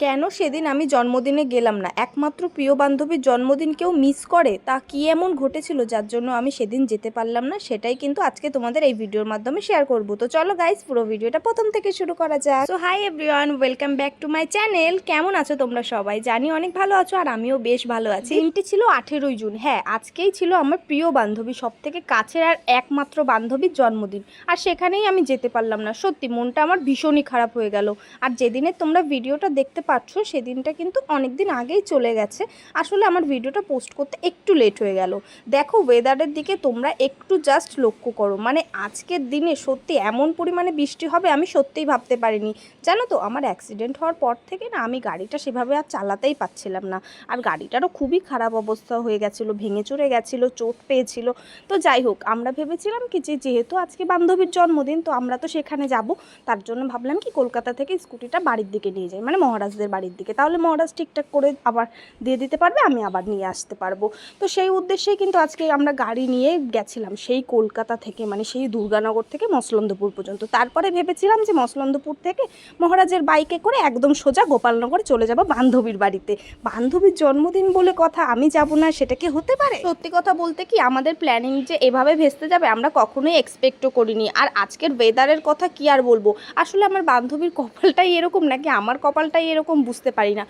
কেন সেদিন আমি জন্মদিনে গেলাম না? একমাত্র প্রিয় বান্ধবীর জন্মদিন কেউ মিস করে? তা কি এমন ঘটেছিল যার জন্য আমি সেদিন যেতে পারলাম না? সেটাই কিন্তু আজকে তোমাদের এই ভিডিওর মাধ্যমে শেয়ার করব। তো চলো গাইস, পুরো ভিডিওটা প্রথম থেকে শুরু করা যাক। So hi everyone, welcome back to my channel. কেমন আছো তোমরা সবাই? জানি অনেক ভালো আছো, আর আমিও বেশ ভালো আছি। দিনটি ছিল 18ই জুন। হ্যাঁ, আজকেই ছিল আমার প্রিয় বান্ধবী, সব থেকে কাছের আর একমাত্র বান্ধবীর জন্মদিন। আর সেখানেই আমি যেতে পারলাম না। সত্যি মনটা আমার ভীষণই খারাপ হয়ে গেল। আর যেদিনে তোমরা ভিডিওটা দেখতে পাচ্ছ সেদিনটা কিন্তু অনেক দিন আগেই চলে গেছে। আসলে আমার ভিডিওটা পোস্ট করতে একটু লেট হয়ে গেল। দেখো ওয়েদারের দিকে তোমরা একটু জাস্ট লক্ষ্য করো, মানে আজকের দিনে সত্যি এমন পরিমাণে বৃষ্টি হবে আমি সত্যিই ভাবতে পারিনি। জানো তো, আমার অ্যাক্সিডেন্ট হওয়ার পর থেকে না আমি গাড়িটা সেভাবে আর চালাতেই পারছিলাম না। আর গাড়িটারও খুবই খারাপ অবস্থা হয়ে গেছিলো, ভেঙে চুরে গেছিলো, চোট পেয়েছিল। তো যাই হোক, আমরা ভেবেছিলাম কি যে যেহেতু আজকে বান্ধবীর জন্মদিন, তো আমরা তো সেখানে যাব। তার জন্য ভাবলাম কি কলকাতা থেকে স্কুটিটা বাড়ির দিকে নিয়ে যাই, মানে মহারাজদের বাড়ির দিকে, তাহলে মহারাজ ঠিকঠাক করে আবার দিয়ে দিতে পারবে, আমি আবার নিয়ে আসতে পারবো। তো সেই উদ্দেশ্যেই কিন্তু আজকে আমরা গাড়ি নিয়ে গেছিলাম সেই কলকাতা থেকে, মানে সেই দুর্গানগর থেকে মসলন্দপুর পর্যন্ত। তারপরে ভেবেছিলাম যে মসলন্দপুর থেকে মহারাজের বাইকে করে একদম সোজা গোপালনগরে চলে যাব বান্ধবীর বাড়িতে। বান্ধবীর জন্মদিন বলে কথা, আমি যাব না সেটা কি হতে পারে? সত্যি কথা বলতে কি, আমাদের প্ল্যানিং যে এভাবে ভেস্তে যাবে আমরা কখনোই এক্সপেক্টও করিনি। আর আজকের ওয়েদারের কথা কি আর বলবো, আসলে আমার বান্ধবীর কপালটাই এরকম নাকি আমার কপালটাই এরকম বুঝতে পারি না।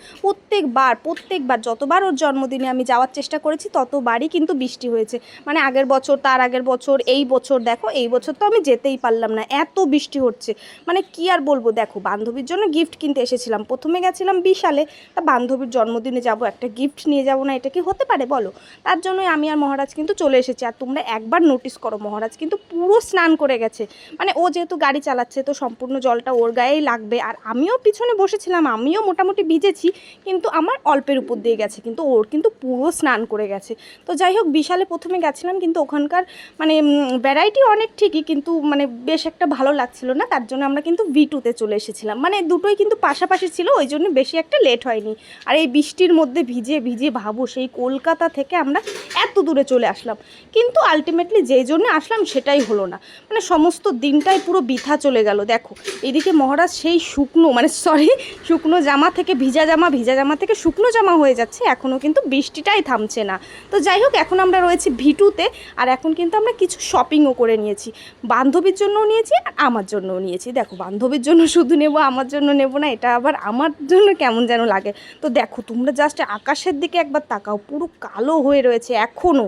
প্রত্যেকবার যতবার ওর জন্মদিনে আমি যাওয়ার চেষ্টা করেছি ততবারই কিন্তু বৃষ্টি হয়েছে। মানে আগের বছর, তার আগের বছর, এই বছর দেখো, এই বছর তো আমি যেতেই পারলাম না, এত বৃষ্টি হচ্ছে। মানে কি আর বলবো, দেখো বান্ধবীর জন্য গিফট কিনতে এসেছিলাম, প্রথমে গেছিলাম বিশালে। তা বান্ধবীর জন্মদিনে যাব, একটা গিফট নিয়ে যাব না, এটা কি হতে পারে বলো? তার জন্যই আমি আর মহারাজ কিন্তু চলে এসেছি। আর তোমরা একবার নোটিস করো, মহারাজ কিন্তু পুরো স্নান করে গেছে। মানে ও যেহেতু গাড়ি চালাচ্ছে তো সম্পূর্ণ জলটা ওর গায়েই লাগবে। আর আমিও পিছনে বসেছিলাম, আমিও মোটামুটি ভিজেছি, কিন্তু আমার অল্পের উপর দিয়ে গেছে, কিন্তু ওর কিন্তু পুরো স্নান করে গেছে। তো যাই হোক, বিশালে প্রথমে গেছিলাম, কিন্তু ওখানকার মানে ভ্যারাইটি অনেক ঠিকই, কিন্তু মানে বেশ একটা ভালো লাগছিল না। তার জন্য আমরা কিন্তু V2-তে চলে এসেছিলাম, মানে দুটোই কিন্তু পাশাপাশি ছিল, ওই জন্য বেশি একটা লেট হয়নি। আর এই বৃষ্টির মধ্যে ভিজে ভিজে ভাবো, সেই কলকাতা থেকে আমরা এত দূরে চলে আসলাম, কিন্তু আলটিমেটলি যেই জন্য আসলাম সেটাই হলো না। মানে সমস্ত দিনটাই পুরো বৃথা চলে গেল। দেখো এদিকে মহারাজ সেই শুকনো জামা থেকে ভিজা জামা, ভিজা জামা থেকে শুকনো জামা হয়ে যাচ্ছে, এখনও কিন্তু বৃষ্টিটাই থামছে না। তো যাই হোক, এখন আমরা রয়েছি V2-তে। আর এখন কিন্তু আমরা কিছু শপিংও করে নিয়েছি, বান্ধবীর জন্যও নিয়েছি আর আমার জন্যও নিয়েছি। দেখো বান্ধবীর জন্য শুধু নেব, আমার জন্য নেব না, এটা আবার আমার জন্য কেমন যেন লাগে। তো দেখো তোমরা জাস্ট আকাশের দিকে একবার তাকাও, পুরো কালো হয়ে রয়েছে, এখনও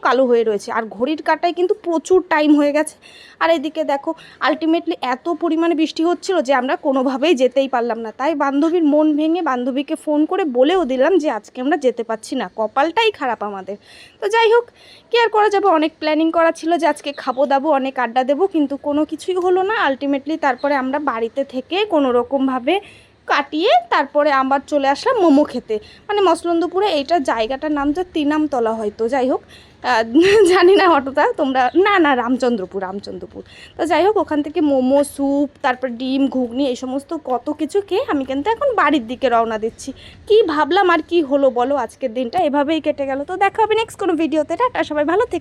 কালো হয়ে রয়েছে। আর ঘড়ির কাঁটায় কিন্তু প্রচুর টাইম হয়ে গেছে। আর এদিকে দেখো আলটিমেটলি এত পরিমাণে বৃষ্টি হচ্ছিল যে আমরা কোনোভাবেই যেতেই পারলাম না। তাই বান্ধবীর মন ভেঙে বান্ধবীকে ফোন করে বলেও দিলাম যে আজকে আমরা যেতে পারছি না, কপালটাই খারাপ আমাদের। তো যাই হোক, কি আর করা যাবে, অনেক প্ল্যানিং করা ছিল যে আজকে খাবো দাবো, অনেক আড্ডা দেবো, কিন্তু কোনো কিছুই হলো না। আলটিমেটলি তারপরে আমরা বাড়িতে থেকে কোনো রকমভাবে কাটিয়ে তারপরে আবার চলে আসলাম মোমো খেতে। মানে মসলন্দপুরে এইটা জায়গাটার নাম যে তিনামতলা হয়তো, যাই হোক জানি না অতটা তোমরা, না রামচন্দ্রপুর। তো যাই হোক, ওখান থেকে মোমো, স্যুপ, তারপর ডিম, ঘুগনি, এই সমস্ত কত কিছু খেয়ে আমি কিন্তু এখন বাড়ির দিকে রওনা দিচ্ছি। কি ভাবলাম আর কি হলো বলো, আজকের দিনটা এভাবেই কেটে গেল। তো দেখা হবে নেক্সট কোনো ভিডিওতে। টাটা, সবাই ভালো থেকো।